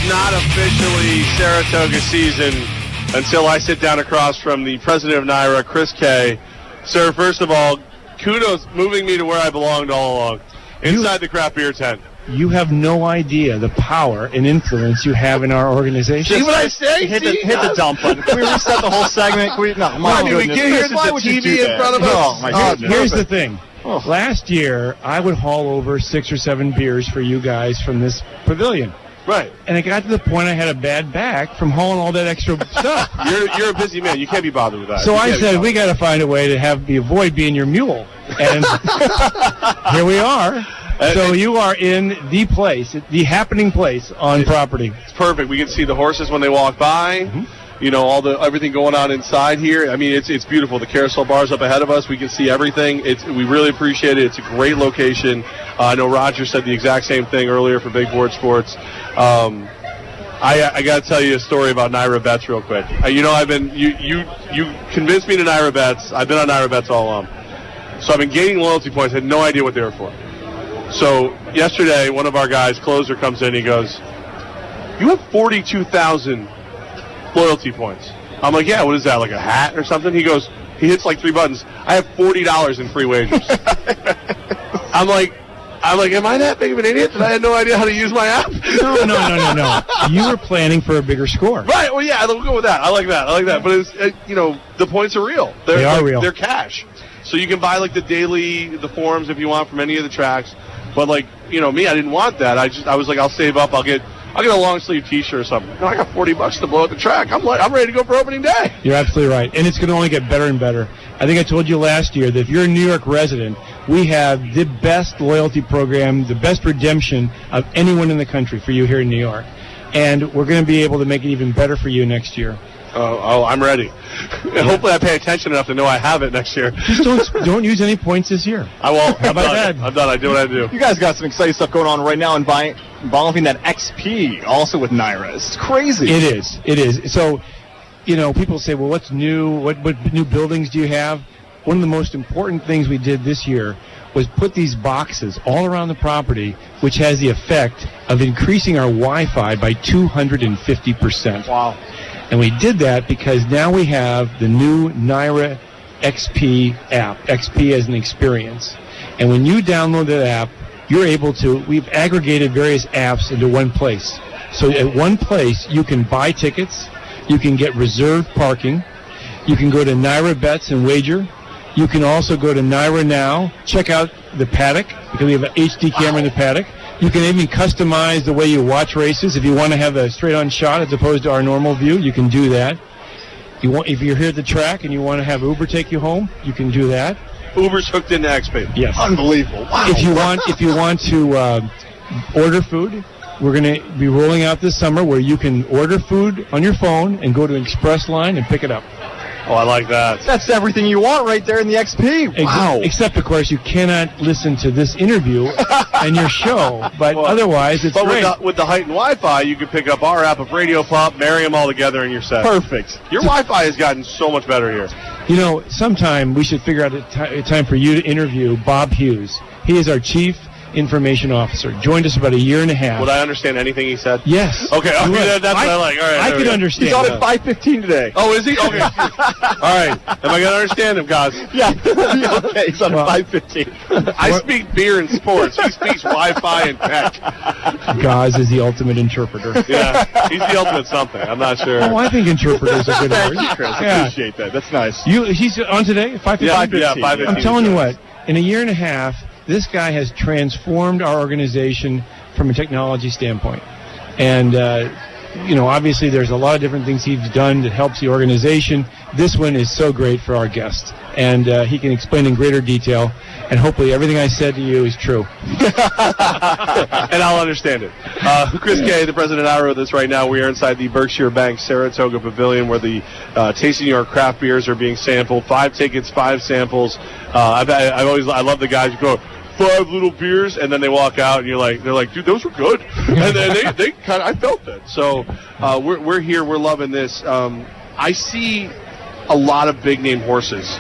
not officially Saratoga season until I sit down across from the president of NYRA, Chris K. Sir, first of all, kudos moving me to where I belonged all along, inside the craft beer tent. You have no idea the power and influence you have in our organization. See what I say? Hit the dump button. Can we reset the whole segment? We get here to the TV in front of us? Oh, my goodness. Here's the thing. Last year, I would haul over 6 or 7 beers for you guys from this pavilion. Right. And it got to the point I had a bad back from hauling all that extra stuff. You're a busy man. You can't be bothered with that. So I said, we got to find a way to avoid being your mule. And here we are. So you are in the place, the happening place on property. It's perfect. We can see the horses when they walk by. Mm-hmm. You know, everything going on inside here. I mean, it's beautiful. The carousel bar's up ahead of us. We can see everything. We really appreciate it. It's a great location. I know Roger said the exact same thing earlier for Big Board Sports. I got to tell you a story about NYRA Bets real quick. You convinced me to NYRA Bets. I've been on NYRA Bets all along. So I've been gaining loyalty points. I had no idea what they were for. So yesterday, one of our guys, closer, comes in. He goes, "You have 42,000 loyalty points." I'm like, "Yeah, what is that, like a hat or something?" He goes, he hits like 3 buttons. "I have $40 in free wagers." I'm like, am I that big of an idiot that I had no idea how to use my app? No. You were planning for a bigger score. Right. Well, yeah, we'll go with that. I like that. But it's, the points are real. They are real. They're cash. So you can buy like the forums if you want from any of the tracks. But me, I didn't want that. I was like, I'll save up. I'll get a long sleeve T-shirt or something. No, I got $40 to blow at the track. I'm ready to go for opening day. You're absolutely right, and it's going to only get better and better. I think I told you last year that if you're a New York resident, we have the best loyalty program, the best redemption of anyone in the country for you here in New York, and we're going to be able to make it even better for you next year. Oh, I'm ready. Yeah. Hopefully I pay attention enough to know I have it next year. Just don't use any points this year. I won't. How about that? I'm done. I do what I do. You guys got some exciting stuff going on right now involving that XP also with NYRA. It's crazy. It is. So, people say, well, what's new? What new buildings do you have? One of the most important things we did this year was put these boxes all around the property, which has the effect of increasing our Wi-Fi by 250%. Wow. And we did that because now we have the new NYRA XP app, XP as an experience. And when you download that app, you're able to, we've aggregated various apps into one place. So at one place, you can buy tickets, you can get reserved parking, you can go to NYRA Bets and wager, you can also go to NYRA Now, check out the paddock, because we have an HD camera in the paddock. You can even customize the way you watch races. If you want to have a straight-on shot as opposed to our normal view, you can do that. If you're here at the track and you want to have Uber take you home, you can do that. Uber's hooked into XP. Yes. Unbelievable. Wow. If you want to order food, we're going to be rolling out this summer where you can order food on your phone and go to Express Line and pick it up. Oh, I like that. That's everything you want right there in the XP. Wow. Except, of course, you cannot listen to this interview and your show, but otherwise it's great. With the heightened Wi-Fi, you can pick up our app of Radio Pop, marry them all together in your set. Perfect. Your Wi-Fi has gotten so much better here. Sometime we should figure out a time for you to interview Bob Hughes. He is our Chief Information Officer. Joined us about a year and a half. Would I understand anything he said? Yes. Okay, that's what I like. All right, I could understand. He's on at 5:15 today. Oh, is he? Okay. All right. Am I going to understand him, Goz? Yeah. Okay, he's on at 5:15. I speak beer and sports. He speaks Wi-Fi and tech. Goz is the ultimate interpreter. Yeah, he's the ultimate something. I'm not sure. Oh, I think interpreter is a good word. Thank you, Chris. I appreciate that. That's nice. He's on today at 5:15? Yeah, 5:15. I'm telling you what, in a year and a half, this guy has transformed our organization from a technology standpoint. And, obviously there's a lot of different things he's done that helps the organization. This one is so great for our guests. And he can explain in greater detail. And hopefully everything I said to you is true. And I'll understand it. Chris K., the president of NYRA, with us right now. We are inside the Berkshire Bank Saratoga Pavilion where the Tasting New York craft beers are being sampled. 5 tickets, 5 samples. I love the guys who go, 5 little beers, and then they walk out, and they're like, dude, those were good. And then they kind of, I felt that. So we're here, we're loving this. I see a lot of big name horses.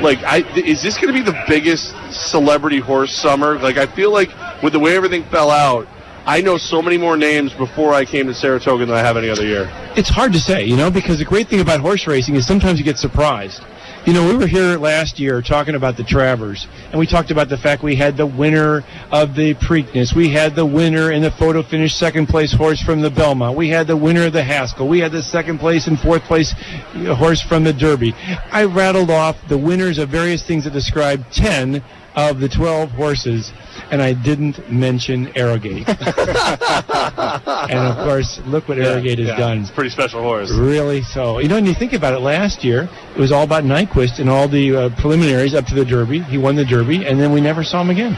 Is this going to be the biggest celebrity horse summer? I feel like with the way everything fell out, I know so many more names before I came to Saratoga than I have any other year. It's hard to say, because the great thing about horse racing is sometimes you get surprised. We were here last year talking about the Travers, and we talked about the fact we had the winner of the Preakness. We had the winner in the photo finish second place horse from the Belmont. We had the winner of the Haskell. We had the second place and fourth place horse from the Derby. I rattled off the winners of various things that described 10 of the 12 horses, and I didn't mention Arrogate. And, of course, look what Arrogate has done. It's a pretty special horse. Really so. When you think about it, last year, it was all about Nyquist and all the preliminaries up to the Derby. He won the Derby, and then we never saw him again.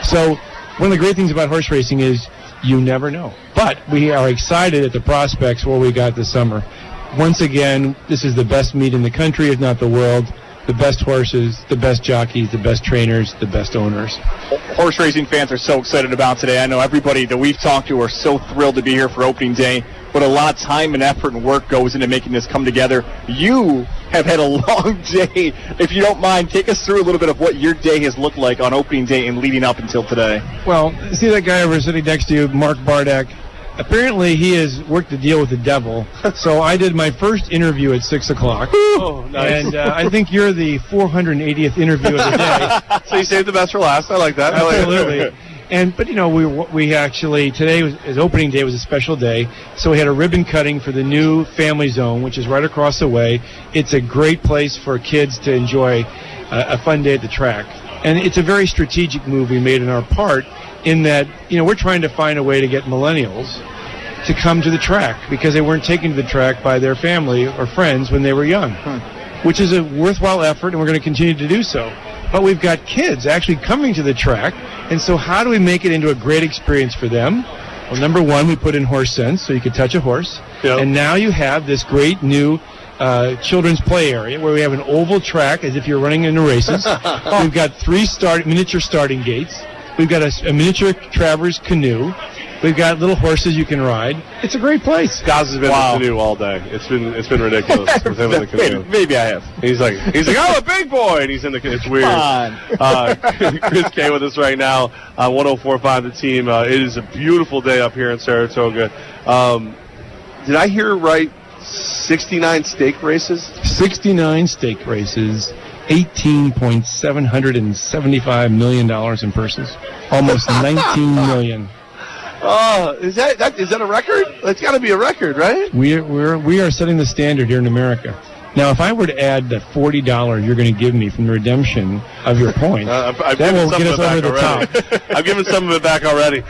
So one of the great things about horse racing is you never know. But we are excited at the prospects what we got this summer. Once again, this is the best meet in the country, if not the world. The best horses, the best jockeys, the best trainers, the best owners. Horse racing fans are so excited about today. I know everybody that we've talked to are so thrilled to be here for opening day, but a lot of time and effort and work goes into making this come together. You have had a long day. If you don't mind, take us through a little bit of what your day has looked like on opening day and leading up until today. Well, see that guy over sitting next to you, Mark Bardak? Apparently he has worked a deal with the devil, so I did my first interview at 6 o'clock. Oh, nice. And I think you're the 480th interview of the day. So you saved the best for last. I like that. Absolutely. But, we actually, today is opening day, was a special day, so we had a ribbon cutting for the new Family Zone, which is right across the way. It's a great place for kids to enjoy a fun day at the track. And it's a very strategic move we made in our part, in that, we're trying to find a way to get millennials to come to the track because they weren't taken to the track by their family or friends when they were young, which is a worthwhile effort, and we're going to continue to do so. But we've got kids actually coming to the track, and so how do we make it into a great experience for them? Well, number one, we put in Horse Sense, so you could touch a horse. Yep. And now you have this great new children's play area where we have an oval track as if you're running in the races. We've got 3 miniature starting gates. We've got a miniature Travers canoe. We've got little horses you can ride. It's a great place. Goz has been in the canoe all day. It's been ridiculous with him in the canoe. Maybe I have. He's like, I'm a big boy, and he's in the canoe. It's weird. Chris K with us right now on 104.5 The Team. It is a beautiful day up here in Saratoga. Did I hear right? 69 stake races? 69 stake races. $18.775 million in purses. Almost 19 million. Oh, is that a record? That's got to be a record, right? We are setting the standard here in America. Now, if I were to add the $40 you're going to give me from the redemption of your points, that will get us over the top. I've given some of it back already.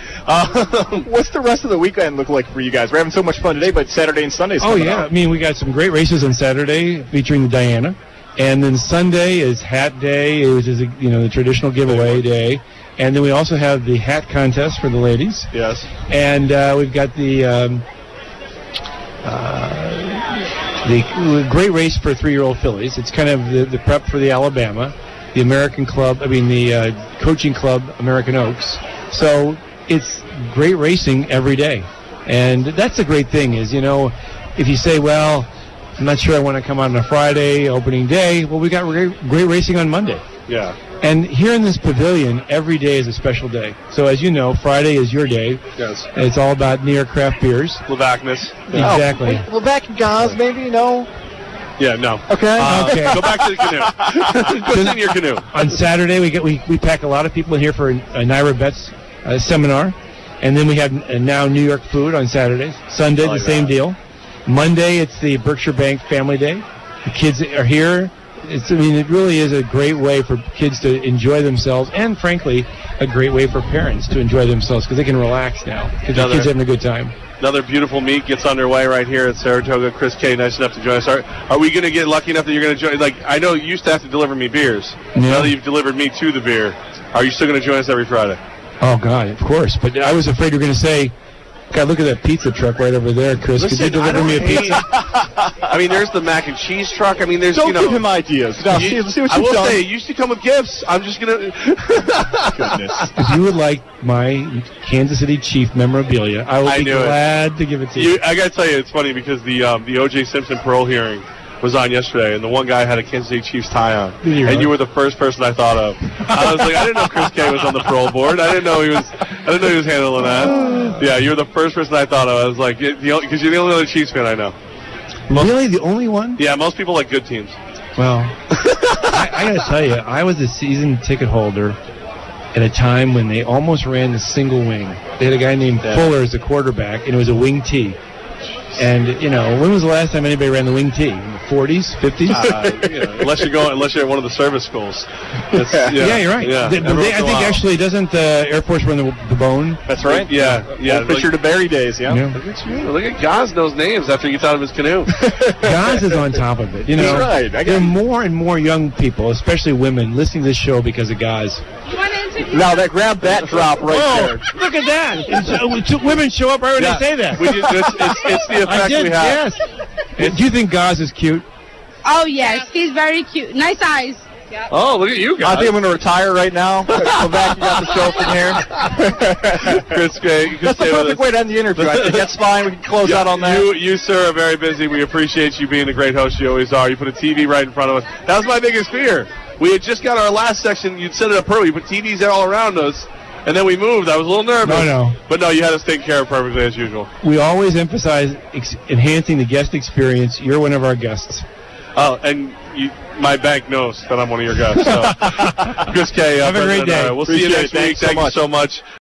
What's the rest of the weekend look like for you guys? We're having so much fun today, but Saturday and Sunday's coming up. I mean, we got some great races on Saturday featuring the Diana. And then Sunday is Hat Day, which is the traditional giveaway day. And then we also have the hat contest for the ladies. Yes. And we've got the great race for 3-year-old fillies. It's kind of the prep for the Alabama, the coaching club American Oaks. So it's great racing every day. And that's the great thing is, if you say, well, I'm not sure I want to come out on a Friday, opening day. Well, we got great racing on Monday. Yeah. And here in this pavilion, every day is a special day. So as you know, Friday is your day. Yes. And it's all about New York craft beers. Levackness. Exactly. Levack Goz, maybe, no? Yeah, no. Okay. Okay. Go back to the canoe. Go sit in your canoe. On Saturday, we pack a lot of people in here for a Naira Bets seminar. And then we have now New York food on Saturdays. Sunday, the same deal. Monday, it's the Berkshire Bank Family Day. The kids are here. It really is a great way for kids to enjoy themselves, and frankly, a great way for parents to enjoy themselves because they can relax now because the kids are having a good time. Another beautiful meet gets underway right here at Saratoga. Chris K, nice enough to join us. Are we going to get lucky enough that you're going to join? Like, I know you used to have to deliver me beers. Yeah. Now that you've delivered me to the beer, are you still going to join us every Friday? Oh, God, of course. But I was afraid you were going to say, God, look at that pizza truck right over there, Chris. Listen, could you deliver me a pizza? I mean, there's the mac and cheese truck. I mean, there's, Don't give him ideas. No, see what you've I will done. say, it used to come with gifts. I'm just going to... Goodness. If you would like my Kansas City Chief memorabilia, I will be glad to give it to you. I got to tell you, it's funny because the O.J. Simpson parole hearing, was on yesterday, and the one guy had a Kansas City Chiefs tie on, really? You were the first person I thought of. I was like, I didn't know Chris K was on the parole board. I didn't know he was handling that. Yeah, you were the first person I thought of. I was like, because you're the only other Chiefs fan I know. Really, the only one? Yeah, most people like good teams. Well, I got to tell you, I was a season ticket holder at a time when they almost ran the single wing. They had a guy named Fuller as the quarterback, and it was a wing T. And, when was the last time anybody ran the wing T? In the 40s, 50s? Unless you're at one of the service schools. Yeah, you're right. Yeah, I think actually, doesn't Air Force run the bone? That's right. Yeah. Fisher to Berry days, yeah. Look at you. Look at Goz knows names after he gets out of his canoe. Goz is on top of it. That's right. There are more and more young people, especially women, listening to this show because of Goz. Now, grab that drop right there. Look at that. Women show up right when they say that. It's the effect we have. Yes. Do you think Goz is cute? Oh, yes. He's very cute. Nice eyes. Yep. Oh, look at you guys. I think I'm going to retire right now. Go back. You got the show from here. Chris K. That's the perfect way to end the interview. I think that's fine. We can close out on that. You, sir, are very busy. We appreciate you being the great host you always are. You put a TV right in front of us. That was my biggest fear. We had just got our last section. You'd set it up perfectly. You put TVs there all around us. And then we moved. I was a little nervous. No. But no, you had us taken care of perfectly as usual. We always emphasize enhancing the guest experience. You're one of our guests. Oh, and my bank knows that I'm one of your guests. So. Chris K. Have a great day. We'll see you next week. Thank you so much.